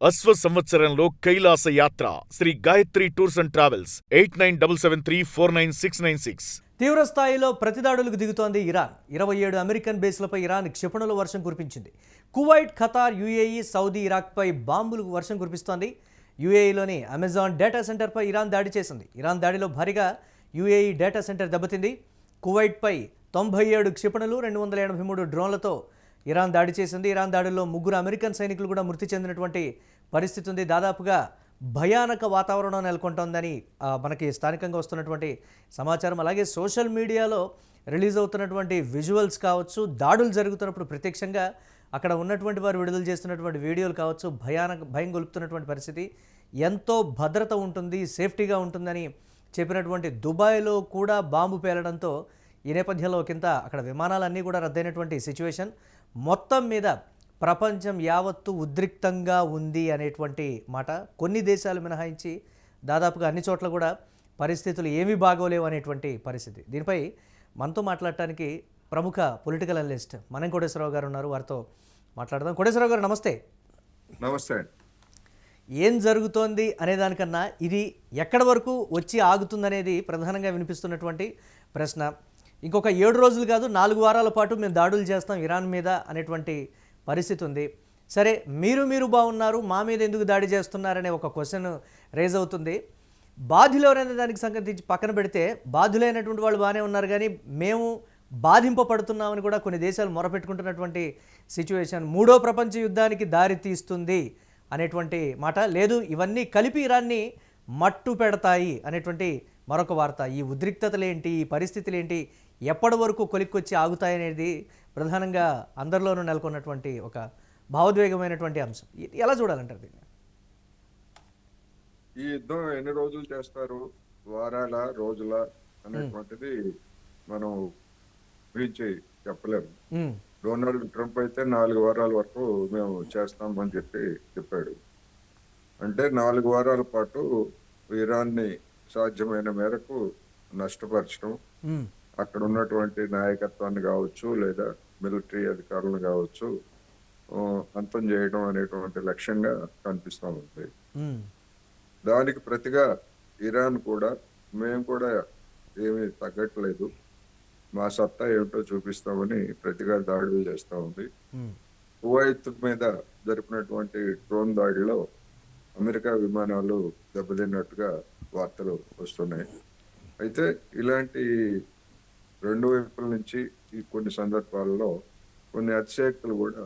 అశ్వ సంవత్సరంలో కైలాస యాత్ర Sri Gayatri tours and travels 8977349696. తీవ్ర స్థాయిలో ప్రతిదాడులకు దిగుతోంది ఇరాన్. 27 అమెరికన్ బేస్లపై ఇరాన్ క్షిపణుల వర్షం కురిపించింది. కువైట్, ఖతార్, యుఏఈ, సౌదీ, ఇరాక్పై బాంబులు వర్షం కురిపిస్తోంది. యుఏఈలోని అమెజాన్ డేటా సెంటర్పై ఇరాన్ దాడి చేసింది. ఇరాన్ దాడిలో భారీగా యుఏఈ డేటా సెంటర్ దెబ్బతింది. కువైట్పై 97 క్షిపణులు, 283 డ్రోన్లతో ఇరాన్ దాడి చేసింది. ఇరాన్ దాడిలో 3 అమెరికన్ సైనికులు కూడా మృతి చెందినటువంటి పరిస్థితి ఉంది. దాదాపుగా భయానక వాతావరణం నెలకొంటోందని మనకి స్థానికంగా వస్తున్నటువంటి సమాచారం. అలాగే సోషల్ మీడియాలో రిలీజ్ అవుతున్నటువంటి విజువల్స్ కావచ్చు, దాడులు జరుగుతున్నప్పుడు ప్రత్యక్షంగా అక్కడ ఉన్నటువంటి వారు విడుదల చేస్తున్నటువంటి వీడియోలు కావచ్చు, భయం గొలుపుతున్నటువంటి పరిస్థితి. ఎంతో భద్రత ఉంటుంది, సేఫ్టీగా ఉంటుందని చెప్పినటువంటి దుబాయ్లో కూడా బాంబు పేలడంతో ఈ నేపథ్యంలో కింద అక్కడ విమానాలన్నీ కూడా రద్దయినటువంటి సిచ్యువేషన్. మొత్తం మీద ప్రపంచం యావత్తు ఉద్రిక్తంగా ఉంది అనేటువంటి మాట. కొన్ని దేశాలు మినహాయించి దాదాపుగా అన్ని చోట్ల కూడా పరిస్థితులు ఏమీ బాగోలేవు అనేటువంటి పరిస్థితి. దీనిపై మనతో మాట్లాడటానికి ప్రముఖ పొలిటికల్ అనలిస్ట్ మనం కోటేశ్వరరావు గారు ఉన్నారు. వారితో మాట్లాడదాం. కోటేశ్వరరావు గారు నమస్తే. నమస్తే. ఏం జరుగుతోంది అనేదానికన్నా ఇది ఎక్కడి వరకు వచ్చి ఆగుతుందనేది ప్రధానంగా వినిపిస్తున్నటువంటి ప్రశ్న. ఇంకొక 7 రోజులు కాదు, 4 వారాల పాటు మేము దాడులు చేస్తాం ఇరాన్ మీద అనేటువంటి పరిస్థితి ఉంది. సరే, మీరు బాగున్నారు, మా మీద ఎందుకు దాడి చేస్తున్నారనే ఒక క్వశ్చన్ రేజ్ అవుతుంది. బాధ్యులెవరైనా దానికి సంబంధించి పక్కన పెడితే, బాధ్యులైనటువంటి వాళ్ళు బాగానే ఉన్నారు, కానీ మేము బాధింపబడుతున్నామని కూడా కొన్ని దేశాలు మొరపెట్టుకుంటున్నటువంటి సిచ్యువేషన్. 3వ ప్రపంచ యుద్ధానికి దారి తీస్తుంది అనేటువంటి మాట. లేదు, ఇవన్నీ కలిపి ఇరాన్ని మట్టు పెడతాయి అనేటువంటి మరొక వార్త. ఈ ఉద్రిక్తతలేంటి, ఈ పరిస్థితులేంటి, ఎప్పటి వరకు కొలిక్కొచ్చి ఆగుతాయనేది ప్రధానంగా అందరిలోనూ నెలకొన్నటువంటి ఒక భావోద్వేగమైనటువంటి అంశం. ఎలా చూడాలంటారు దీన్ని? ఈ యుద్ధం ఎన్ని రోజులు చేస్తారు, వారాల రోజుల అనేటువంటిది మనం ఊహించి చెప్పలేము. డొనాల్డ్ ట్రంప్ అయితే 4 వారాల వరకు మేము చేస్తామని చెప్పాడు. అంటే 4 వారాల పాటు ఇరాన్ని సాధ్యమైన మేరకు నష్టపరచడం, అక్కడ ఉన్నటువంటి నాయకత్వాన్ని కావచ్చు లేదా మిలిటరీ అధికారులను కావచ్చు అంతం చేయడం అనేటువంటి లక్ష్యంగా కనిపిస్తూ ఉంది. దానికి ప్రతిగా ఇరాన్ కూడా మేము కూడా ఏమీ తగ్గట్లేదు, మా సత్తా ఏమిటో చూపిస్తామని ప్రతిగా దాడులు చేస్తూ ఉంది. కువైత్ మీద జరిపినటువంటి డ్రోన్ దాడిలో అమెరికా విమానాలు దెబ్బతిన్నట్టుగా వార్తలు వస్తున్నాయి. అయితే ఇలాంటి 2 వైపుల నుంచి ఈ కొన్ని సందర్భాల్లో కొన్ని అతిశయోక్తులు కూడా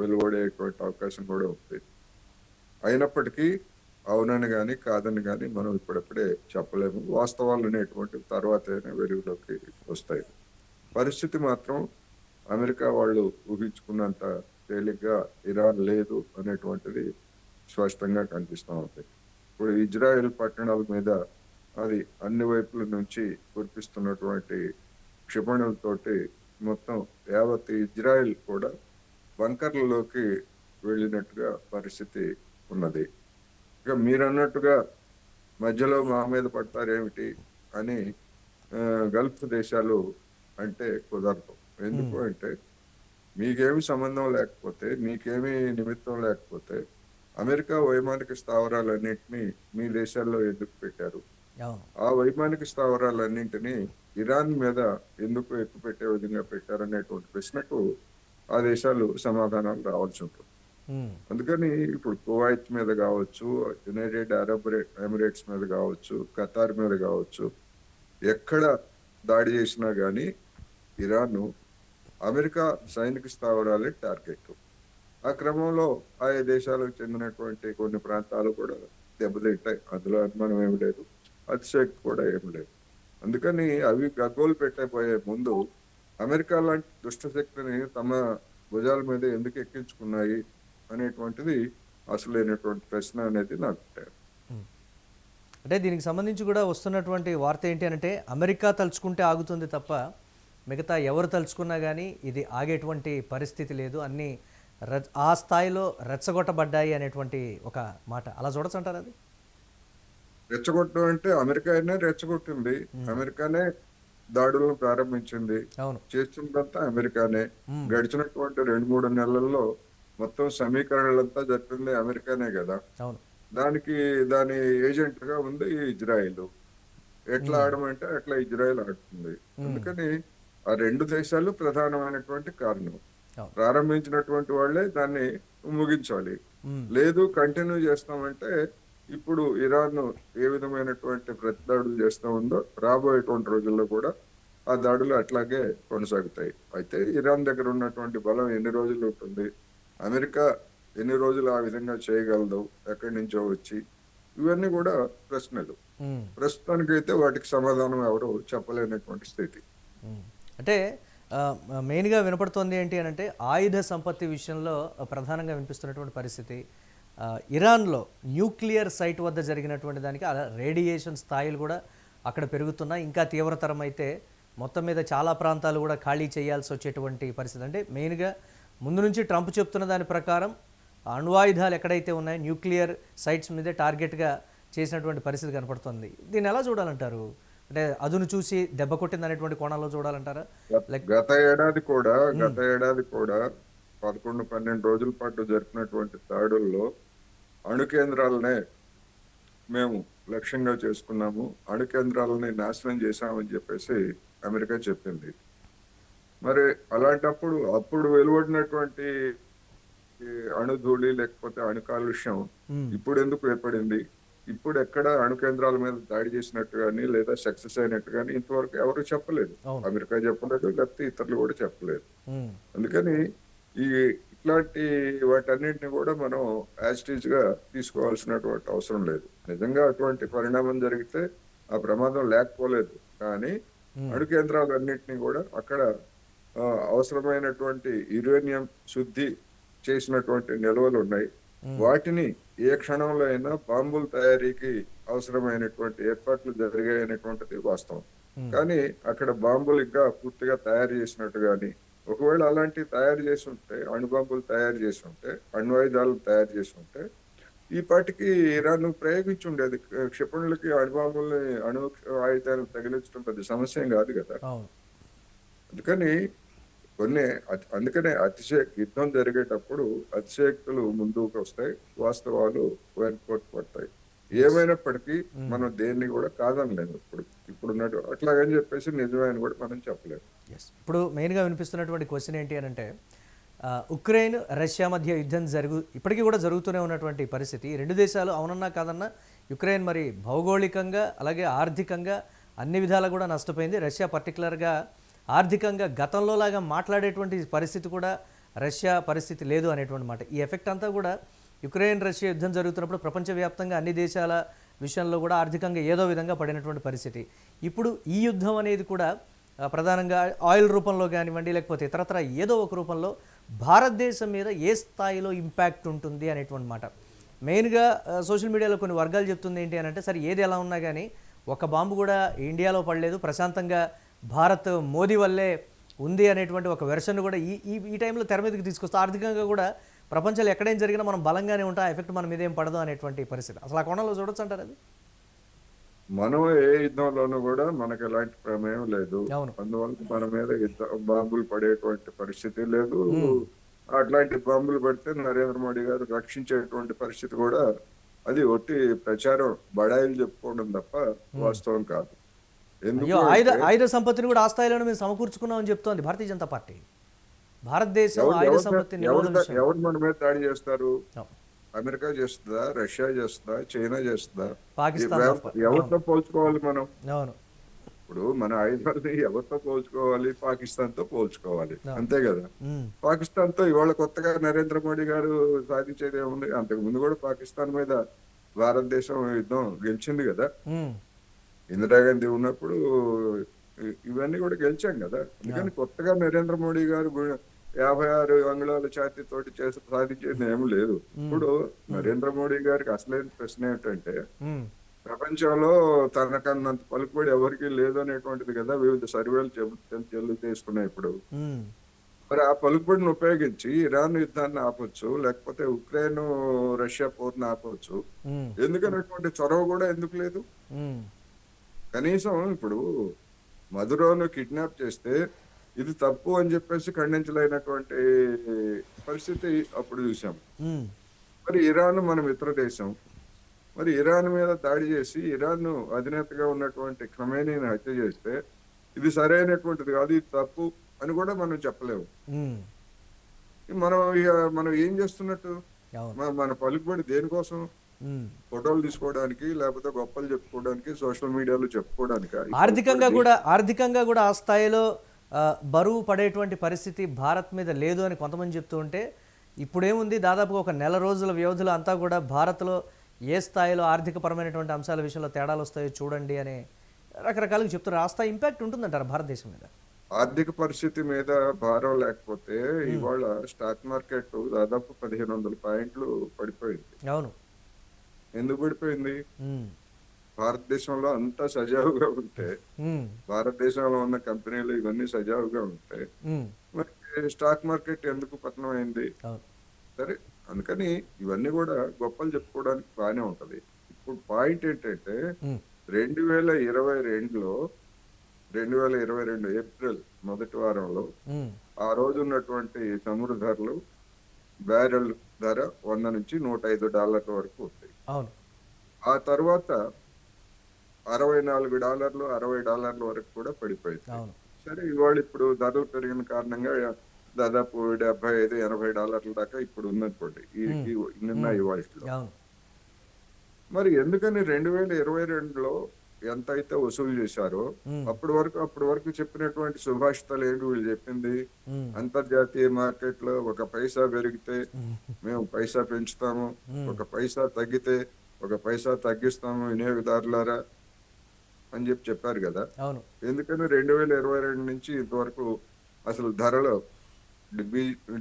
వెలువడేటువంటి అవకాశం కూడా ఉంది. అయినప్పటికీ అవునని కానీ కాదని కానీ మనం ఇప్పుడప్పుడే చెప్పలేము. వాస్తవాలు అనేటువంటి తర్వాతనే వెలుగులోకి వస్తాయి. పరిస్థితి మాత్రం అమెరికా వాళ్ళు ఊహించుకున్నంత తేలిగ్గా ఇరాన్ లేదు అనేటువంటిది స్పష్టంగా కనిపిస్తూ ఉంది. ఇప్పుడు ఇజ్రాయెల్ పట్టణాల మీద అది అన్ని వైపుల నుంచి కురిపిస్తున్నటువంటి క్షిపణులతోటి మొత్తం యావత్ ఇజ్రాయెల్ కూడా బంకర్లలోకి వెళ్ళినట్టుగా పరిస్థితి ఉన్నది. ఇక మీరన్నట్టుగా మధ్యలో మా మీద పడతారేమిటి అని గల్ఫ్ దేశాలు అంటే కుదరదు. ఎందుకు అంటే మీకేమి సంబంధం లేకపోతే, మీకేమి నిమిత్తం లేకపోతే అమెరికా వైమానిక స్థావరాలన్నింటినీ మీ దేశాల్లో ఎందుకు పెట్టారు? ఆ వైమానిక స్థావరాలన్నింటినీ ఇరాన్ మీద ఎందుకు ఎక్కువ పెట్టే విధంగా పెట్టారనేటువంటి ప్రశ్నకు ఆ దేశాలు సమాధానాలు రావాల్సి ఉంటుంది. అందుకని ఇప్పుడు కువైత్ మీద కావచ్చు, యునైటెడ్ అరబ్ ఎమిరేట్స్ మీద కావచ్చు, ఖతార్ మీద కావచ్చు, ఎక్కడ దాడి చేసినా కానీ ఇరాన్ అమెరికా సైనిక స్థావరాలే టార్గెట్. ఆ క్రమంలో ఆయా దేశాలకు చెందినటువంటి కొన్ని ప్రాంతాలు కూడా దెబ్బతింటాయి. అందులో అనుమానం ఏమి లేదు, అతిశక్తి కూడా ఏమి లేదు. అందుకని అవి గగ్గోలు పెట్టబోయే ముందు అమెరికా లాంటి దుష్టశక్తిని తమ భుజాల మీద ఎందుకు ఎక్కించుకున్నాయి అనేటువంటిది అసలైనటువంటి ప్రశ్న అనేది నాకు. అంటే దీనికి సంబంధించి కూడా వస్తున్నటువంటి వార్త ఏంటి అంటే, అమెరికా తలుచుకుంటే ఆగుతుంది తప్ప మిగతా ఎవరు తలుచుకున్నా కానీ ఇది ఆగేటువంటి పరిస్థితి లేదు, అన్నీ ఆ స్థాయిలో రెచ్చగొట్టబడ్డాయి అనేటువంటి ఒక మాట. అలా చూడొచ్చు అంటారు? అది రెచ్చగొట్టడం అంటే అమెరికానే రెచ్చగొట్టింది, అమెరికానే దాడులను ప్రారంభించింది, చేస్తున్నదంతా అమెరికానే. గడిచినటువంటి 2-3 నెలల్లో మొత్తం సమీకరణలంతా జరిపింది అమెరికానే కదా. అవును. దాని ఏజెంట్ గా ఉంది ఇజ్రాయిల్. ఎట్లా ఆడమంటే అట్లా ఇజ్రాయెల్ ఆడుతుంది. అందుకని ఆ రెండు దేశాలు ప్రధానమైనటువంటి కారణం. అవును. ప్రారంభించినటువంటి వాళ్ళే దాన్ని ముగించాలి. లేదు కంటిన్యూ చేస్తామంటే ఇప్పుడు ఇరాన్ ఏ విధమైనటువంటి ప్రతిదాడులు చేస్తూ ఉందో రాబోయేటువంటి రోజుల్లో కూడా ఆ దాడులు అట్లాగే కొనసాగుతాయి. అయితే ఇరాన్ దగ్గర ఉన్నటువంటి బలం ఎన్ని రోజులు ఉంటుంది, అమెరికా ఎన్ని రోజులు ఆ విధంగా చేయగలదు, ఎక్కడి నుంచో వచ్చి, ఇవన్నీ కూడా ప్రశ్నలు. ప్రస్తుతానికైతే వాటికి సమాధానం ఎవరు చెప్పలేనటువంటి స్థితి. అంటే మెయిన్గా వినపడుతోంది ఏంటి అని అంటే ఆయుధ సంపత్తి విషయంలో ప్రధానంగా వినిపిస్తున్నటువంటి పరిస్థితి ఇరాన్లో న్యూక్లియర్ సైట్ వద్ద జరిగినటువంటి దానికి రేడియేషన్ స్థాయిలు కూడా అక్కడ పెరుగుతున్నాయి. ఇంకా తీవ్రతరం అయితే మొత్తం మీద చాలా ప్రాంతాలు కూడా ఖాళీ చేయాల్సి వచ్చేటువంటి పరిస్థితి. అంటే మెయిన్గా ముందు నుంచి ట్రంప్ చెప్తున్న దాని ప్రకారం అణ్వాయుధాలు ఎక్కడైతే ఉన్నాయో న్యూక్లియర్ సైట్స్ మీదే టార్గెట్గా చేసినటువంటి పరిస్థితి కనపడుతుంది. దీన్ని ఎలా చూడాలంటారు? అంటే అదును చూసి దెబ్బ కొట్టింది అనేటువంటి కోణంలో చూడాలంటారా? గత ఏడాది కూడా 11-12 రోజుల పాటు జరిపినటువంటి దాడుల్లో అణు కేంద్రాలనే మేము లక్ష్యంగా చేసుకున్నాము, అణు కేంద్రాలని నాశనం చేశామని చెప్పేసి అమెరికా చెప్పింది. మరి అలాంటప్పుడు అప్పుడు వెలువడినటువంటి అణుధూళి లేకపోతే అణు కాలుష్యం ఇప్పుడు ఎందుకు ఏర్పడింది? ఇప్పుడు ఎక్కడ అణు కేంద్రాల మీద దాడి చేసినట్టు కానీ లేదా సక్సెస్ అయినట్టు కానీ ఇంతవరకు ఎవరు చెప్పలేదు. అమెరికా చెప్పలేదు, లేకపోతే ఇతరులు కూడా చెప్పలేదు. అందుకని ఇట్లాంటి వాటన్నిటిని కూడా మనం యాజిటీజ్ గా తీసుకోవాల్సినటువంటి అవసరం లేదు. నిజంగా అటువంటి పరిణామం జరిగితే ఆ ప్రమాదం లేకపోలేదు, కానీ అణు కేంద్రాలన్నింటినీ కూడా అక్కడ అవసరమైనటువంటి యురేనియం శుద్ధి చేసినటువంటి నిల్వలు ఉన్నాయి. వాటిని ఏ క్షణంలో అయినా బాంబుల తయారీకి అవసరమైనటువంటి ఏర్పాట్లు జరిగాయనేటువంటిది వాస్తవం. కానీ అక్కడ బాంబులు ఇంకా పూర్తిగా తయారు చేసినట్టు కానీ, ఒకవేళ అలాంటివి తయారు చేసి ఉంటే, అణుబాంబులు తయారు చేసి ఉంటే, అణ్వాయుధాలు తయారు చేసి ఉంటే ఈ పాటికి ఇరాన్ ప్రయోగించి ఉండేది. క్షిపణులకి అణుబాంబుల్ని అణు ఆయుధాలు తగిలించడం పెద్ద సమస్య కాదు కదా. అందుకని అందుకనే యుద్ధం జరిగేటప్పుడు అతిశయక్తులు ముందుకు వస్తాయి, వాస్తవాలు వెనుకోటు పడతాయి. ఏమైనప్పటికీ మనం దేన్ని కూడా కాదనలేము. ఇప్పుడున్నట్టు అట్లాగని చెప్పేసి నిజమైన కూడా మనం చెప్పలేము. ఇప్పుడు మెయిన్గా వినిపిస్తున్నటువంటి క్వశ్చన్ ఏంటి అని అంటే ఉక్రెయిన్ రష్యా మధ్య యుద్ధం ఇప్పటికీ కూడా జరుగుతూనే ఉన్నటువంటి పరిస్థితి. రెండు దేశాలు అవునన్నా కాదన్నా యుక్రెయిన్ మరి భౌగోళికంగా అలాగే ఆర్థికంగా అన్ని విధాలా కూడా నష్టపోయింది. రష్యా పర్టికులర్గా ఆర్థికంగా గతంలో లాగా మాట్లాడేటువంటి పరిస్థితి కూడా రష్యా పరిస్థితి లేదు అనేటువంటి మాట. ఈ ఎఫెక్ట్ అంతా కూడా యుక్రెయిన్ రష్యా యుద్ధం జరుగుతున్నప్పుడు ప్రపంచవ్యాప్తంగా అన్ని దేశాల విషయంలో కూడా ఆర్థికంగా ఏదో విధంగా పడినటువంటి పరిస్థితి. ఇప్పుడు ఈ యుద్ధం అనేది కూడా ప్రధానంగా ఆయిల్ రూపంలో కానివ్వండి, లేకపోతే ఇతరత్ర ఏదో ఒక రూపంలో భారతదేశం మీద ఏ స్థాయిలో ఇంపాక్ట్ ఉంటుంది అనేటువంటి మాట. మెయిన్గా సోషల్ మీడియాలో కొన్ని వర్గాలు చెప్తుంది ఏంటి అని అంటే, సరే ఏది ఎలా ఉన్నా కానీ ఒక బాంబు కూడా ఇండియాలో పడలేదు, ప్రశాంతంగా భారత్ మోదీ వల్లే ఉంది అనేటువంటి ఒక వెర్షన్ కూడా ఈ టైంలో తెర మీదకి తీసుకొస్తే ఆర్థికంగా కూడా ప్రపంచంలో ఎక్కడేం జరిగినా మనం బలంగానే ఉంటాం, ఆ ఎఫెక్ట్ మన మీద ఏం పడదు అనేటువంటి పరిస్థితి. అసలు ఆ కోణంలో చూడొచ్చు అంటారు అది? మనం ఏ యుద్ధంలోనూ కూడా మనకు ఎలాంటి ప్రమేయం లేదు. అందువల్ల మన మీద బాంబులు పడేటువంటి పరిస్థితి లేదు. అట్లాంటి బాంబులు పడితే నరేంద్ర మోడీ గారు రక్షించేటువంటి పరిస్థితి కూడా, అది ఒట్టి ప్రచారం, బడాయిలు చెప్పుకోవడం తప్ప వాస్తవం కాదు. ఆయుధ సంపత్తిని కూడా ఆ స్థాయిలోనే మేము సమకూర్చుకున్నామని చెప్తోంది భారతీయ జనతా పార్టీ. భారతదేశం ఆయుధ సంపత్తిని ఎవరు మన మీద దాడి చేస్తారు? అమెరికా చేస్తుందా, రష్యా చేస్తుందా, చైనా చేస్తుందా, పాకిస్తాన్? ఎవరితో పోల్చుకోవాలి మనం? అవును, ఇప్పుడు మన ఆయుధాలని ఎవరితో పోల్చుకోవాలి? పాకిస్తాన్ తో పోల్చుకోవాలి, అంతే కదా. పాకిస్తాన్ తో ఇవాళ కొత్తగా నరేంద్ర మోడీ గారు సాధించేది ఏముంది? అంతకు ముందు కూడా పాకిస్తాన్ మీద భారతదేశం యుద్ధం గెలిచింది కదా. ఇందిరాగాంధీ ఉన్నప్పుడు ఇవన్నీ కూడా గెలిచాం కదా. అందుకని కొత్తగా నరేంద్ర మోడీ గారు 56 అంగుళాల ఛాతీతోటి చేసి సాధించేది ఏమి లేదు. ఇప్పుడు నరేంద్ర మోడీ గారికి అసలైన ప్రశ్న ఏంటంటే, ప్రపంచంలో తనకన్నంత పలుకుబడి ఎవరికి లేదు అనేటువంటిది కదా వివిధ సర్వేలు తెలుసుకున్నాయి. ఇప్పుడు మరి ఆ పలుకుబడిని ఉపయోగించి ఇరాన్ యుద్ధాన్ని ఆపొచ్చు, లేకపోతే ఉక్రెయిన్ రష్యా పోరుని ఆపొచ్చు. ఎందుకనేటువంటి చొరవ కూడా ఎందుకు లేదు? కనీసం ఇప్పుడు మధురోను కిడ్నాప్ చేస్తే ఇది తప్పు అని చెప్పేసి ఖండించలేనటువంటి పరిస్థితి అప్పుడు చూసాం. ఉమ్, మరి ఇరాన్ మన మిత్ర దేశం. మరి ఇరాన్ మీద దాడి చేసి ఇరాన్ అధినేతగా ఉన్నటువంటి ఖమేనీని హత్య చేస్తే ఇది సరైనటువంటిది కాదు, ఇది తప్పు అని కూడా మనం చెప్పలేము. ఉమ్, మనం ఏం చేస్తున్నట్టు? అవును. మన పలుకుబడి దేనికోసం? ఉమ్. ఫోటోలు తీసుకోవడానికి, లేకపోతే గొప్పలు చెప్పుకోవడానికి, సోషల్ మీడియాలో చెప్పుకోవడానికి. ఆర్థికంగా కూడా ఆ స్థాయిలో బరువు పడేటువంటి పరిస్థితి భారత్ మీద లేదు అని కొంతమంది చెప్తూ ఉంటే, ఇప్పుడేముంది, దాదాపుగా ఒక నెల రోజుల వ్యవధిలో అంతా కూడా భారత్లో ఏ స్థాయిలో ఆర్థికపరమైనటువంటి అంశాల విషయంలో తేడాలు వస్తాయో చూడండి అని రకరకాలుగా చెప్తారు. ఆ స్థాయి ఇంపాక్ట్ ఉంటుందంటారు భారతదేశం మీద? ఆర్థిక పరిస్థితి మీద భారం లేకపోతే ఇవాళ స్టాక్ మార్కెట్ దాదాపు 1500 పాయింట్లు పడిపోయింది. అవును. ఎందుకు పడిపోయింది? ఉమ్, భారతదేశంలో అంతా సజావుగా ఉంటే, ఉమ్, భారతదేశంలో ఉన్న కంపెనీలు ఇవన్నీ సజావుగా ఉంటే ఉమ్, మరి స్టాక్ మార్కెట్ ఎందుకు పతనం అయింది? అవును. సరే, అందుకని ఇవన్నీ కూడా గొప్పలు చెప్పుకోవడానికి బాగానే ఉంటది. ఇప్పుడు పాయింట్ ఏంటంటే ఉమ్, 2022లో 2022 ఏప్రిల్ మొదటి వారంలో ఉమ్, ఆ రోజు ఉన్నటువంటి చమురు ధరలు బ్యారెల్ ధర $100 నుంచి $105 వరకు ఉంటాయి. అవును. ఆ తర్వాత $64 $60 వరకు కూడా పడిపోయింది. అవును. సరే, ఇవాళ ఇప్పుడు ధరలు పెరిగిన కారణంగా దాదాపు $75-80 దాకా ఇప్పుడు ఉందనుకోండి నిన్న ఇవాళలో. అవును. మరి ఎందుకని 2022లో ఎంత అయితే వసూలు చేశారో ఉమ్, అప్పటి వరకు చెప్పినటువంటి సుభాషితాలు ఏంటి వీళ్ళు చెప్పింది? ఉమ్, అంతర్జాతీయ మార్కెట్ లో 1 పైసా పెరిగితే ఉమ్, మేము పైసా పెంచుతాము, ఉమ్, 1 పైసా తగ్గితే 1 పైసా తగ్గిస్తాము వినియోగదారులారా అని చెప్పారు కదా. అవును. ఎందుకని 2022 నుంచి ఇంతవరకు అసలు ధరలు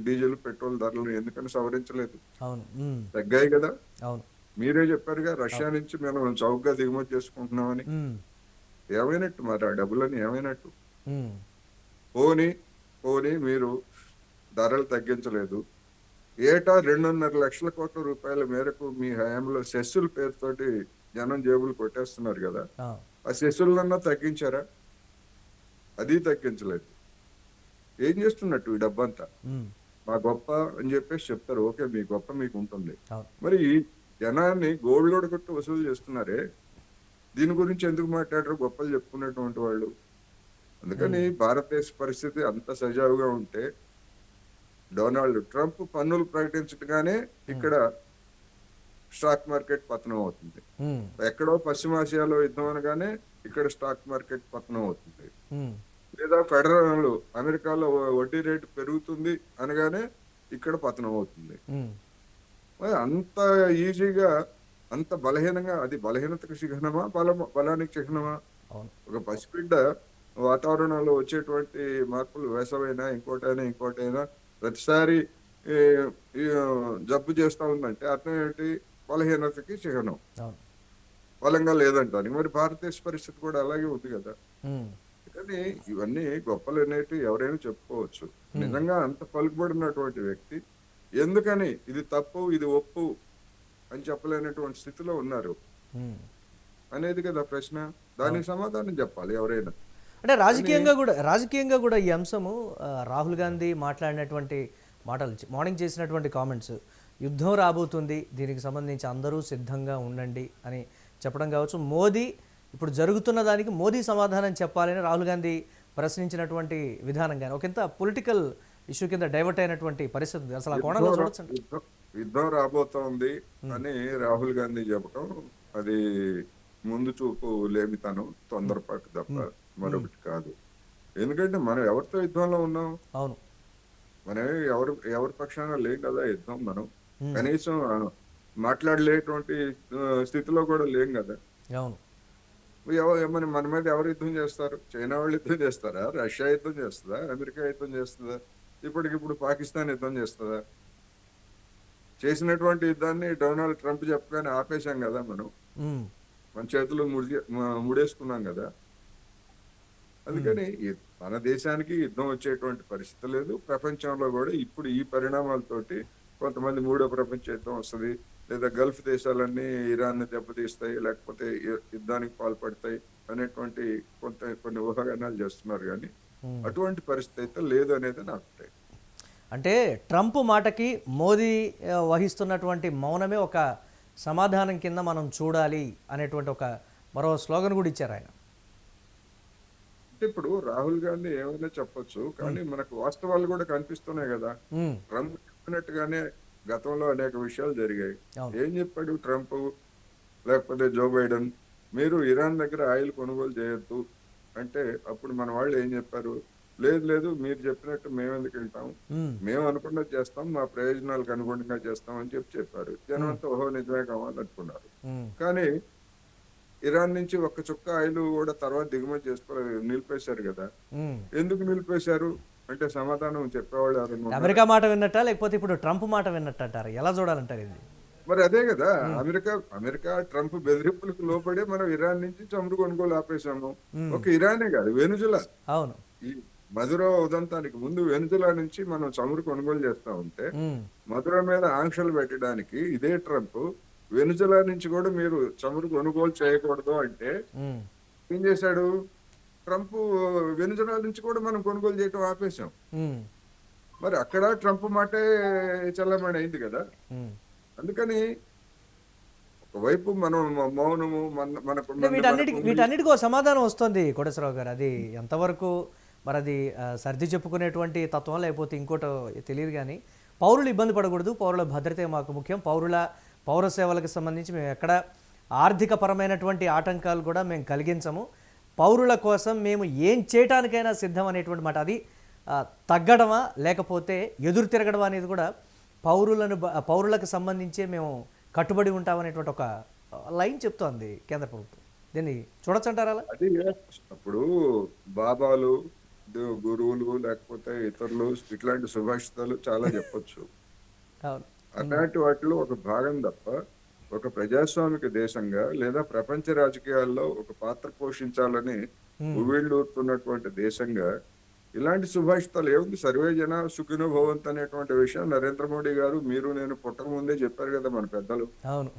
డీజిల్ పెట్రోల్ ధరలు ఎందుకని సవరించలేదు? అవును. ఉమ్, తగ్గాయి కదా. అవును. మీరే చెప్పారుగా రష్యా నుంచి మనం చౌకగా దిగుమతి చేసుకుంటున్నామని. ఉమ్, ఏమైనట్టు మరి ఆ డబ్బులని ఏమైనట్టు? ఉమ్, పోనీ పోనీ మీరు ధరలు తగ్గించలేదు. ఏటా 2.5 లక్షల కోట్ల రూపాయల మేరకు మీ హయాంలో సెస్సుల పేరుతోటి జనం జేబులు కొట్టేస్తున్నారు కదా. ఆ, ఆ సెస్సులన్నా తగ్గించారా? అది తగ్గించలేదు. ఏం చేస్తున్నట్టు ఈ డబ్బంతా? ఉమ్, మా గొప్ప అని చెప్పేసి చెప్తారు. ఓకే, మీ గొప్ప మీకు ఉంటుంది. అవును. మరి ఈ జనాన్ని గోల్డ్ కొట్టి వసూలు చేస్తున్నారే, దీని గురించి ఎందుకు మాట్లాడరు గొప్పలు చెప్పుకునేటువంటి వాళ్ళు? అందుకని భారతదేశ పరిస్థితి అంత సజావుగా ఉంటే డొనాల్డ్ ట్రంప్ పన్నులు ప్రకటించగానే ఇక్కడ స్టాక్ మార్కెట్ పతనం అవుతుంది. ఉమ్, ఎక్కడో పశ్చిమాసియాలో యుద్ధం అనగానే ఇక్కడ స్టాక్ మార్కెట్ పతనం అవుతుంది. ఉమ్, లేదా ఫెడరల్ అమెరికాలో వడ్డీ రేటు పెరుగుతుంది అనగానే ఇక్కడ పతనం అవుతుంది. ఉమ్, మరి అంత ఈజీగా, అంత బలహీనంగా, అది బలహీనతకు చిహ్నమా బలానికి చిహ్నమా? అవును. ఒక పసిబిడ్డ వాతావరణంలో వచ్చేటువంటి మార్పులు, వేసవైనా ఇంకోటైనా ప్రతిసారి ఈ ఈ జబ్బు చేస్తా ఉందంటే అర్థం ఏంటి? బలహీనతకి చిహ్నం. అవును. బలంగా లేదంటారు. మరి భారతదేశ పరిస్థితి కూడా అలాగే ఉంది కదా. ఉమ్, కానీ ఇవన్నీ గొప్పలు అనేవి ఎవరైనా చెప్పుకోవచ్చు. నిజంగా అంత పలుకుబడినటువంటి వ్యక్తి ఎందుకని ఇది తప్పు ఇది ఒప్పు అని చెప్పలేనటువంటి స్థితిలో ఉన్నారు ఉమ్. అనేది కదా ప్రశ్న. దానికి సమాధానం చెప్పాలి ఎవరైనా. అంటే రాజకీయంగా కూడా ఈ అంశము రాహుల్ గాంధీ మాట్లాడినటువంటి మాటలు, మార్నింగ్ చేసినటువంటి కామెంట్స్, యుద్ధం రాబోతుంది, దీనికి సంబంధించి అందరూ సిద్ధంగా ఉండండి అని చెప్పడం కావచ్చు. మోదీ ఇప్పుడు జరుగుతున్న దానికి మోదీ సమాధానం చెప్పాలని రాహుల్ గాంధీ ప్రశ్నించినటువంటి విధానం కానీ ఒకంత పొలిటికల్ ఇష్యూ కింద డైవర్ట్ అయినటువంటి పరిస్థితి ఉంది. అసలు ఆ కోణంలో చూడొచ్చు. యుద్ధం రాబోతోంది అని రాహుల్ గాంధీ చెప్పడం అది ముందు చూపు లేమితనం, తొందరపాటు తప్ప మరొకటి కాదు. ఎందుకంటే మనం ఎవరితో యుద్ధంలో ఉన్నాం? అవును. మనం ఎవరి పక్షాన లేం కదా యుద్ధం. మనం కనీసం మాట్లాడలేటువంటి స్థితిలో కూడా లేం కదా. అవును. మన మీద ఎవరు యుద్ధం చేస్తారు? చైనా వాళ్ళు యుద్ధం చేస్తారా? రష్యా యుద్ధం చేస్తుందా? అమెరికా యుద్ధం చేస్తుందా? ఇప్పటికిప్పుడు పాకిస్తాన్ యుద్ధం చేస్తుందా? చేసినటువంటి యుద్ధాన్ని డొనాల్డ్ ట్రంప్ చెప్పగానే ఆపేశాం కదా మనం. మన చేతులు ముడేసుకున్నాం కదా. అందుకని మన దేశానికి యుద్ధం వచ్చేటువంటి పరిస్థితి లేదు. ప్రపంచంలో కూడా ఇప్పుడు ఈ పరిణామాలతోటి కొంతమంది మూడో ప్రపంచ యుద్ధం వస్తుంది, లేదా గల్ఫ్ దేశాలన్నీ ఇరాన్ని దెబ్బతీస్తాయి, లేకపోతే యుద్ధానికి పాల్పడతాయి అనేటువంటి కొన్ని ఊహాగానాలు చేస్తున్నారు. కానీ అటువంటి పరిస్థితి అయితే లేదు అనేది నా అభిప్రాయం. అంటే ట్రంప్ మాటకి మోదీ వహిస్తున్నటువంటి మౌనమే ఒక సమాధానం కింద మనం చూడాలి అనేటువంటి ఒక మరో స్లోగన్ కూడా ఇచ్చారు ఆయన. అంటే ఇప్పుడు రాహుల్ గాంధీ ఏమైనా చెప్పొచ్చు, కానీ మనకు వాస్తవాలు కూడా కనిపిస్తున్నాయి కదా. ఉమ్, ట్రంప్ చెప్పినట్టుగానే గతంలో అనేక విషయాలు జరిగాయి. అవును. ఏం చెప్పాడు ట్రంప్ లేకపోతే జో బైడెన్, మీరు ఇరాన్ దగ్గర ఆయిల్ కొనుగోలు చేయొద్దు అంటే అప్పుడు మన వాళ్ళు ఏం చెప్పారు, లేదు లేదు మీరు చెప్పినట్టు మేము ఎందుకు వింటాం, ఉమ్, మేము అనుకున్నది చేస్తాం, మా ప్రయోజనాలకు అనుగుణంగా చేస్తాం అని చెప్పారు. జనం అంతా ఓహో నిజమే కావాలి అనుకున్నారు. ఉమ్. కానీ ఇరాన్ నుంచి ఒక్క చుక్క ఆయిల్ కూడా తర్వాత దిగుమతి నిలిపేశారు కదా. ఉమ్. ఎందుకు నిలిపేశారు అంటే సమాధానం చెప్పేవాళ్ళు ఎవరైనా ఉన్నారా? అమెరికా మాట విన్నట్ట లేకపోతే ఇప్పుడు ట్రంప్ మాట విన్నట్టు అంటారు, ఎలా చూడాలంటారు ఇది? మరి అదే కదా, అమెరికా ట్రంప్ బెదిరింపులకు లోపడే మనం ఇరాన్ నుంచి చమురు కొనుగోలు ఆపేశాము. ఒక ఇరానే కాదు, వెనుజులా, అవును. ఈ మధుర ఉదంతానికి ముందు వెనుజులా నుంచి మనం చమురు కొనుగోలు చేస్తా ఉంటే ఉమ్, మధుర మీద ఆంక్షలు పెట్టడానికి ఇదే ట్రంప్ వెనుజులా నుంచి కూడా మీరు చమురు కొనుగోలు చేయకూడదు అంటే ఉమ్, ఏం చేశాడు ట్రంప్, వెనుజులా నుంచి కూడా మనం కొనుగోలు చేయటం ఆపేశాం. ఉమ్, మరి అక్కడ ట్రంప్ మాటే చల్లమణి అయింది కదా. ఉమ్. అందుకని ఒకవైపు మనం మౌనము మనకు అంటే వీటన్నిటికీ ఒక సమాధానం వస్తుంది కోటేశ్వరరావు గారు. అది ఎంతవరకు మరి అది సర్ది చెప్పుకునేటువంటి తత్వం లేకపోతే ఇంకోటో తెలియదు, కానీ పౌరులు ఇబ్బంది పడకూడదు, పౌరుల భద్రతే మాకు ముఖ్యం, పౌర సేవలకు సంబంధించి మేము ఎక్కడ ఆర్థిక పరమైనటువంటి ఆటంకాలు కూడా మేము కలిగించము, పౌరుల కోసం మేము ఏం చేయటానికైనా సిద్ధం అనేటువంటి మాట. అది తగ్గడమా లేకపోతే ఎదురు తిరగడమా అనేది కూడా పౌరులకు సంబంధించే మేము కట్టుబడి ఉంటామనేటువంటి ఒక లైన్ చెప్తోంది కేంద్ర ప్రభుత్వం. దీన్ని చూడొచ్చంటారా అలా? అది అప్పుడు బాబాలు, గురువులు లేకపోతే ఇతరులు ఇట్లాంటి సుభాషితాలు చాలా చెప్పొచ్చు. అవును. అలాంటి వాటిలో ఒక భాగం తప్ప ఒక ప్రజాస్వామిక దేశంగా లేదా ప్రపంచ రాజకీయాల్లో ఒక పాత్ర పోషించాలని ఉవ్విళ్ళూరుతున్నటువంటి దేశంగా ఇలాంటి సుభాషితాలు ఏముంది, సర్వే జన సుఖినో భవంతు అనేటువంటి విషయం నరేంద్ర మోడీ గారు మీరు నేను పుట్టక ముందే చెప్పారు కదా మన పెద్దలు. అవును.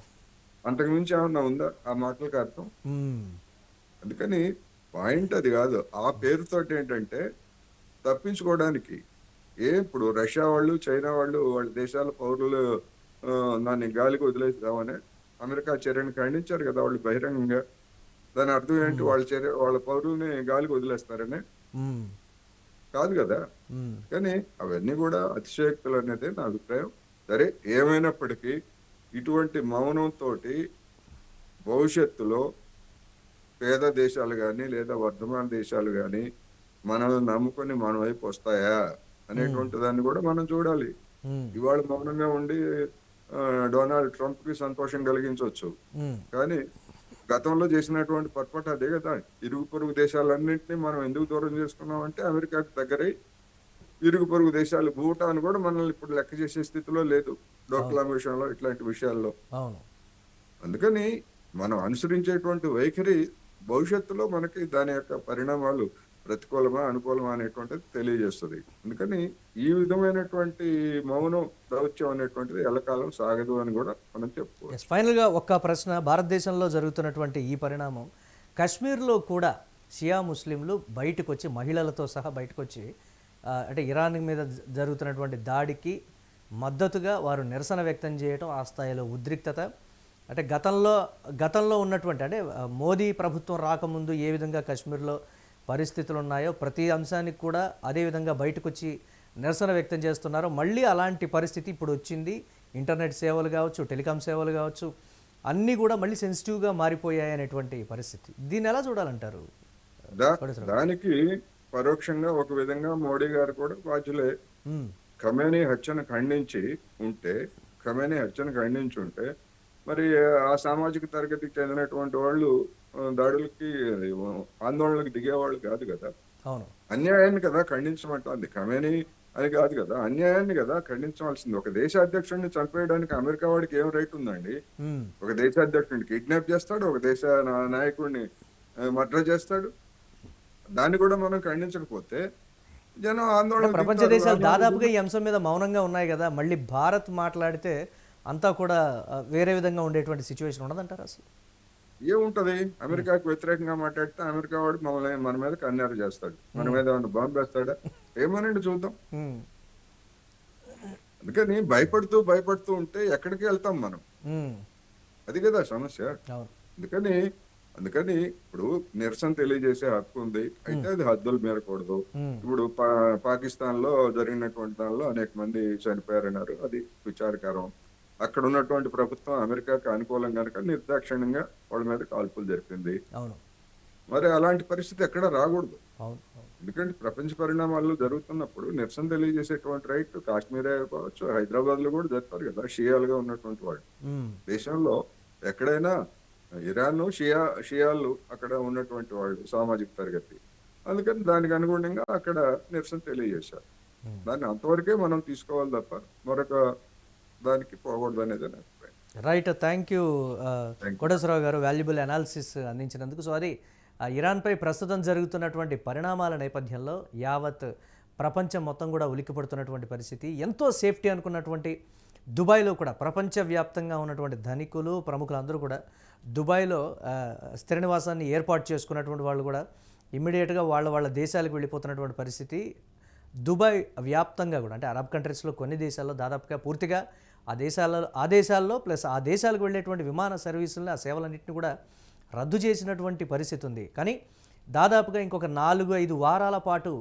అంతకు మించి ఏమన్నా ఉందా ఆ మాటలకు అర్థం? అందుకని పాయింట్ అది కాదు. ఆ పేరుతోటి ఏంటంటే తప్పించుకోవడానికి ఇప్పుడు రష్యా వాళ్ళు, చైనా వాళ్ళు, వాళ్ళ దేశాల పౌరులు దాన్ని గాలికి వదిలేద్దామని అమెరికా చర్యను ఖండించారు కదా వాళ్ళు బహిరంగంగా. దాని అర్థం ఏంటి, వాళ్ళ పౌరుల్ని గాలికి వదిలేస్తారని కాదు కదా. కానీ అవన్నీ కూడా అతిశయోక్తులు అనేది నా అభిప్రాయం. సరే ఏమైనప్పటికీ ఇటువంటి మౌనంతో భవిష్యత్తులో పేద దేశాలు కానీ లేదా వర్ధమాన దేశాలు కానీ మనల్ని నమ్ముకొని మన వైపు వస్తాయా అనేటువంటి దాన్ని కూడా మనం చూడాలి. ఇవాళ మౌనంగా ఉండి డొనాల్డ్ ట్రంప్ కి సంతోషం కలిగించవచ్చు, కానీ గతంలో చేసినటువంటి పొరపాటు అదే కదా. ఇరుగు పొరుగు దేశాలన్నింటినీ మనం ఎందుకు దూరం చేసుకున్నాం అంటే అమెరికాకి దగ్గరై ఇరుగు పొరుగు దేశాలు, భూటాన్ కూడా మనల్ని ఇప్పుడు లెక్క చేసే స్థితిలో లేదు డోక్లాం విషయంలో, ఇట్లాంటి విషయాల్లో. అందుకని మనం అనుసరించేటువంటి వైఖరి భవిష్యత్తులో మనకి దాని యొక్క పరిణామాలు ప్రతికూలమా అనుకూలమా అనేటువంటిది తెలియజేస్తుంది. అందుకని ఈ విధమైనటువంటి మౌనం దౌత్యం అనేటువంటిది ఎల్లకాలం సాగదు అని కూడా మనం చెప్పుకోవచ్చు. ఫైనల్గా ఒక్క ప్రశ్న, భారతదేశంలో జరుగుతున్నటువంటి ఈ పరిణామం కాశ్మీర్లో కూడా షియా ముస్లింలు బయటకు వచ్చి, మహిళలతో సహా బయటకు వచ్చి అంటే ఇరాన్ మీద జరుగుతున్నటువంటి దాడికి మద్దతుగా వారు నిరసన వ్యక్తం చేయటం, ఆ స్థాయిలో ఉద్రిక్తత, అంటే గతంలో ఉన్నటువంటి అంటే మోదీ ప్రభుత్వం రాకముందు ఏ విధంగా కాశ్మీర్లో పరిస్థితులు ఉన్నాయో ప్రతి అంశానికి కూడా అదేవిధంగా బయటకు వచ్చి నిరసన వ్యక్తం చేస్తున్నారో మళ్ళీ అలాంటి పరిస్థితి ఇప్పుడు వచ్చింది. ఇంటర్నెట్ సేవలు కావచ్చు, టెలికాం సేవలు కావచ్చు, అన్నీ కూడా మళ్ళీ సెన్సిటివ్గా మారిపోయాయి అనేటువంటి పరిస్థితి. దీన్ని ఎలా చూడాలంటారు? దానికి పరోక్షంగా ఒక విధంగా మోడీ గారు కూడా బాధ్యులే. ఖమేనీ హత్యను ఖండించి ఉంటే మరి ఆ సామాజిక తరగతికి చెందినటువంటి వాళ్ళు దాడులకి, ఆందోళనలకు దిగేవాళ్ళు కాదు కదా. అన్యాయాన్ని కదా ఖండించమంటుంది, ఖమేనీ అని కాదు కదా, అన్యాయాన్ని కదా ఖండించవలసింది. ఒక దేశ అధ్యక్షుడిని చంపేయడానికి అమెరికా వాడికి ఏం రైట్ ఉందండి? ఒక దేశ అధ్యక్షుడిని కిడ్నాప్ చేస్తాడు, ఒక దేశ నాయకుడిని మర్డర్ చేస్తాడు. దాన్ని కూడా మనం ఖండించకపోతే జనం ఆందోళన. ప్రపంచ దేశాలు దాదాపుగా ఈ అంశం మీద మౌనంగా ఉన్నాయి కదా, మళ్ళీ భారత్ మాట్లాడితే అంతా కూడా వేరే విధంగా ఉండేటువంటి సిచ్యువేషన్ ఉండదంటారు అసలు? ఏముంటది, అమెరికాకు వ్యతిరేకంగా మాట్లాడితే అమెరికా వాడు మన మీద కన్నేరు చేస్తాడు, మన మీద ఏమన్నా బాంబు వేస్తాడా? ఏమనండి చూద్దాం. ఉమ్, అందుకని భయపడుతూ ఉంటే ఎక్కడికి వెళ్తాం మనం? ఉమ్, అది కదా సమస్య. అవును. అందుకని అందుకని ఇప్పుడు నిరసన తెలియజేసే హక్కు ఉంది, అయితే అది హద్దులు మీరకూడదు. ఉమ్, ఇప్పుడు పాకిస్తాన్ లో జరిగినటువంటి దానిలో అనేక మంది చనిపోయారన్నారు, అది విచారకరం. అక్కడ ఉన్నటువంటి ప్రభుత్వం అమెరికాకు అనుకూలం కనుక నిర్దాక్షిణ్యంగా వాళ్ళ మీద కాల్పులు జరిపింది. అవును. మరి అలాంటి పరిస్థితి ఎక్కడ రాకూడదు. అవును. అవును. ఎందుకంటే ప్రపంచ పరిణామాలు జరుగుతున్నప్పుడు నిరసన తెలియజేసేటువంటి రైట్ కాశ్మీరే కావచ్చు, హైదరాబాద్ లో కూడా జరుపుతారు కదా షియాలుగా ఉన్నటువంటి వాళ్ళు. ఉమ్, దేశంలో ఎక్కడైనా ఇరాన్ షియాలు అక్కడ ఉన్నటువంటి వాళ్ళు సామాజిక తరగతి, అందుకని దానికి అనుగుణంగా అక్కడ నిరసన తెలియజేశారు. దాన్ని అంతవరకే మనం తీసుకోవాలి తప్ప మరొక దానికి పోకూడదు అనేది నా అభిప్రాయం. Right. Thank you Thank you. Koteswararao గారు, వాల్యుబుల్ అనాలిసిస్ అందించినందుకు. సో అది ఇరాన్పై ప్రస్తుతం జరుగుతున్నటువంటి పరిణామాల నేపథ్యంలో యావత్ ప్రపంచం మొత్తం కూడా ఉలిక్కిపడుతున్నటువంటి పరిస్థితి. ఎంతో సేఫ్టీ అనుకున్నటువంటి దుబాయ్లో కూడా ప్రపంచవ్యాప్తంగా ఉన్నటువంటి ధనికులు ప్రముఖులు అందరూ కూడా దుబాయ్లో స్థిర నివాసాన్ని ఏర్పాటు చేసుకున్నటువంటి వాళ్ళు కూడా ఇమ్మీడియట్గా వాళ్ళ దేశాలకు వెళ్ళిపోతున్నటువంటి పరిస్థితి. దుబాయ్ వ్యాప్తంగా కూడా అంటే అరబ్ కంట్రీస్లో కొన్ని దేశాల్లో దాదాపుగా పూర్తిగా ఆ దేశాల్లో ప్లస్ ఆ దేశాలకు వెళ్ళేటువంటి విమాన సర్వీసులని ఆ సేవలన్నింటినీ కూడా రద్దు చేసినటువంటి పరిస్థితి ఉంది. కానీ దాదాపుగా ఇంకొక 4-5 వారాల పాటు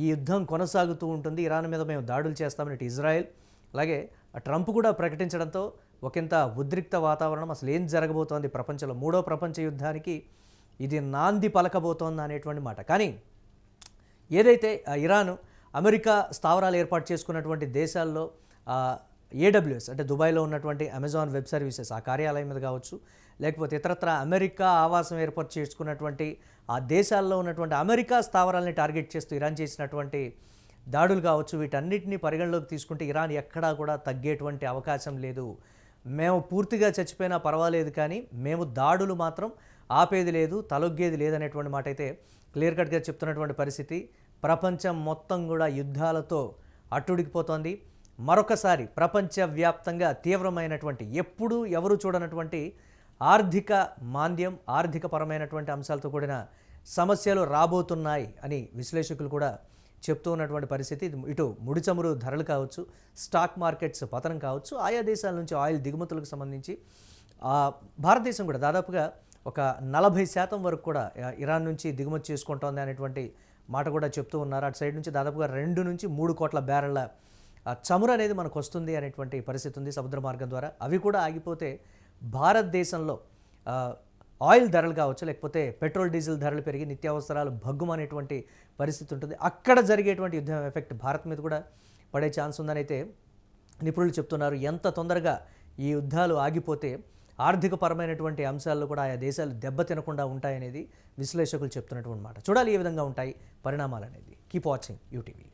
ఈ యుద్ధం కొనసాగుతూ ఉంటుంది. ఇరాన్ మీద మేము దాడులు చేస్తామని ఇజ్రాయెల్ అలాగే ట్రంప్ కూడా ప్రకటించడంతో ఒకంత ఉద్రిక్త వాతావరణం. అసలు ఏం జరగబోతోంది ప్రపంచంలో, 3వ ప్రపంచ యుద్ధానికి ఇది నాంది పలకబోతోంది అనేటువంటి మాట. కానీ ఏదైతే ఇరాన్ అమెరికా స్థావరాలు ఏర్పాటు చేసుకున్నటువంటి దేశాల్లో AWS అంటే దుబాయ్లో ఉన్నటువంటి అమెజాన్ వెబ్ సర్వీసెస్ ఆ కార్యాలయం మీద కావచ్చు, లేకపోతే ఇతరత్ర అమెరికా ఆవాసం ఏర్పాటు చేసుకున్నటువంటి ఆ దేశాల్లో ఉన్నటువంటి అమెరికా స్థావరాలని టార్గెట్ చేస్తూ ఇరాన్ చేసినటువంటి దాడులు కావచ్చు, వీటన్నిటిని పరిగణలోకి తీసుకుంటే ఇరాన్ ఎక్కడా కూడా తగ్గేటువంటి అవకాశం లేదు. మేము పూర్తిగా చచ్చిపోయినా పర్వాలేదు, కానీ మేము దాడులు మాత్రం ఆపేది లేదు, తలొగ్గేది లేదనేటువంటి మాట అయితే క్లియర్ కట్గా చెప్తున్నటువంటి పరిస్థితి. ప్రపంచం మొత్తం కూడా యుద్ధాలతో అట్టుడికిపోతోంది. మరొకసారి ప్రపంచవ్యాప్తంగా తీవ్రమైనటువంటి ఎప్పుడూ ఎవరు చూడనటువంటి ఆర్థిక మాంద్యం, ఆర్థికపరమైనటువంటి అంశాలతో కూడిన సమస్యలు రాబోతున్నాయి అని విశ్లేషకులు కూడా చెప్తూ ఉన్నటువంటి పరిస్థితి. ఇటు ముడి చమురు ధరలు కావచ్చు, స్టాక్ మార్కెట్స్ పతనం కావచ్చు, ఆయా దేశాల నుంచి ఆయిల్ దిగుమతులకు సంబంధించి భారతదేశం కూడా దాదాపుగా ఒక 40% వరకు కూడా ఇరాన్ నుంచి దిగుమతి చేసుకుంటోంది అనేటువంటి మాట కూడా చెప్తూ ఉన్నారు. అటు సైడ్ నుంచి దాదాపుగా 2 నుంచి 3 కోట్ల బ్యారెళ్ల చమురు అనేది మనకు వస్తుంది అనేటువంటి పరిస్థితి ఉంది సముద్ర మార్గం ద్వారా. అవి కూడా ఆగిపోతే భారతదేశంలో ఆయిల్ ధరలు కావచ్చు, లేకపోతే పెట్రోల్ డీజిల్ ధరలు పెరిగి నిత్యావసరాలు భగ్గుమనేటువంటి పరిస్థితి ఉంటుంది. అక్కడ జరిగేటువంటి యుద్ధం ఎఫెక్ట్ భారత్ మీద కూడా పడే ఛాన్స్ ఉందని అయితే నిపుణులు చెప్తున్నారు. ఎంత తొందరగా ఈ యుద్ధాలు ఆగిపోతే ఆర్థికపరమైనటువంటి అంశాల్లో కూడా ఆయా దేశాలు దెబ్బతినకుండా ఉంటాయనేది విశ్లేషకులు చెప్తున్నటువంటి మాట. చూడాలి ఏ విధంగా ఉంటాయి పరిణామాలు అనేది. Keep watching UTV.